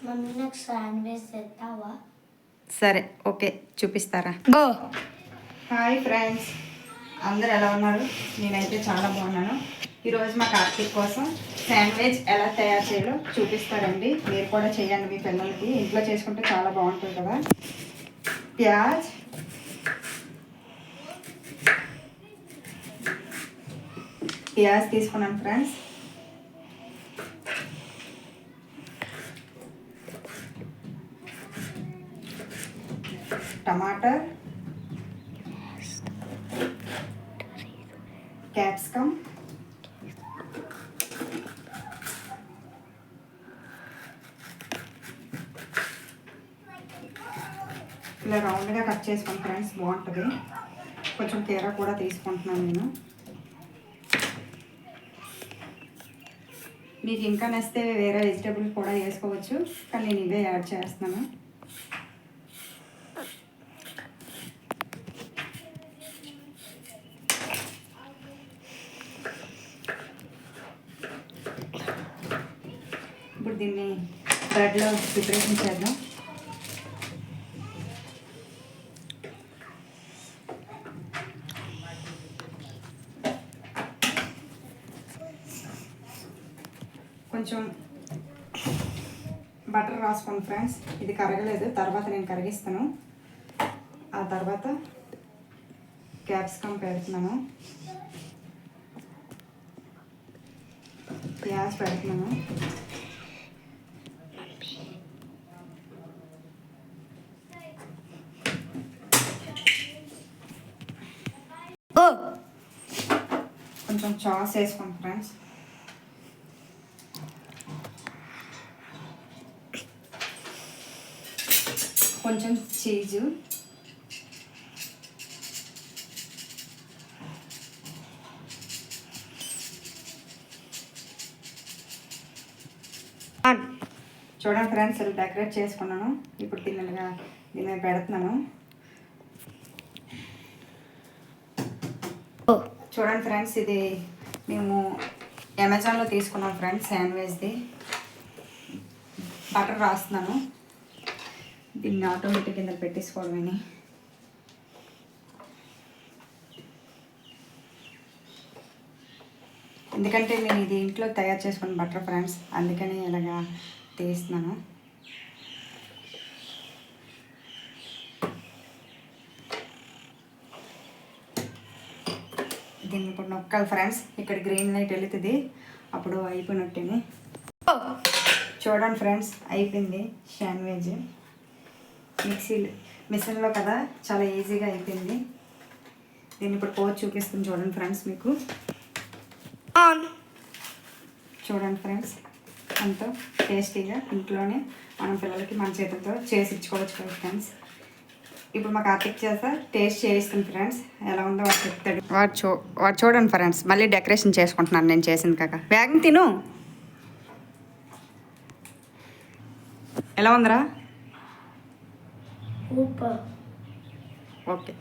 Mummy నాకు sandwich తెస్తావా? సరే okay, చూపిస్తారా? గో. హాయ్ ఫ్రెండ్స్, అందరు ఎలా ఉన్నారు? నేనైతే చాలా బాగున్నాను. ఈరోజు మా కార్తీక్ కోసం శాండ్విచ్ ఎలా తయారు చేయాలో చూపిస్తారండి. మీరు కూడా చేయండి, మీ పిల్లలకి ఇంట్లో చేసుకుంటే చాలా బాగుంటుంది కదా. ప్యాజ్ తీసుకున్నాను ఫ్రెండ్స్. టమాటర్, క్యాప్సికమ్, ఇలా రౌండ్గా కట్ చేసుకోండి ఫ్రెండ్స్, బాగుంటుంది. కొంచెం కీర కూడా తీసుకుంటున్నాను నేను. మీకు ఇంకా నచ్చితే వేరే వెజిటేబుల్ కూడా వేసుకోవచ్చు, కానీ నేను ఇవే యాడ్ చేస్తున్నాను. ఇప్పుడు దీన్ని బ్రెడ్లో ప్రిపరేషన్ చేద్దాం. కొంచెం బటర్ రాసుకోండి ఫ్రెండ్స్. ఇది కరగలేదు, తర్వాత నేను కరిగిస్తాను. ఆ తర్వాత క్యాప్సికమ్ పెడుతున్నాను, ప్యాజ్ పెడుతున్నాను. కొంచెం చాస్ వేసుకోండి ఫ్రెండ్స్. కొంచెం చీజు, చూడండి ఫ్రెండ్స్, ఇలా డెకరేట్ చేసుకున్నాను. ఇప్పుడు దీన్ని పెడుతున్నాను. చూడండి ఫ్రెండ్స్, ఇది మేము అమెజాన్లో తీసుకున్నాం ఫ్రెండ్స్. శాండ్విచ్ది బటర్ రాస్తున్నాను. దీన్ని ఆటోమేటిక్ కింద పెట్టేసుకోవడమని. ఎందుకంటే నేను ఇది ఇంట్లో తయారు చేసుకున్న బటర్ ఫ్రెండ్స్, అందుకని ఇలాగా తీస్తున్నాను. దీన్ని ఇప్పుడు నొక్కాలి ఫ్రెండ్స్. ఇక్కడ గ్రీన్ లైట్ వెళుతుంది, అప్పుడు అయిపోయినట్టేని. చూడండి ఫ్రెండ్స్, అయిపోయింది శాండ్విచ్. మిషన్లో కదా, చాలా ఈజీగా అయిపోయింది. దీన్ని ఇప్పుడు పోసి చూపిస్తుంది చూడండి ఫ్రెండ్స్. మీకు చూడండి ఫ్రెండ్స్, ఎంతో టేస్టీగా ఇంట్లోనే మనం పిల్లలకి మన చేతులతో చేసి ఇచ్చుకోవచ్చు కదా ఫ్రెండ్స్. ఇప్పుడు మా కార్తీక్ చేస్తా టేస్ట్ చేయిస్తుంది ఫ్రెండ్స్. ఎలా ఉందో వాడు చెప్తాడు. వాడు చూడండి ఫ్రెండ్స్, మళ్ళీ డెకరేషన్ చేసుకుంటున్నాను నేను చేసింది కాక. వేగం తిను. ఎలా ఉందిరా? సూపర్. ఓకే.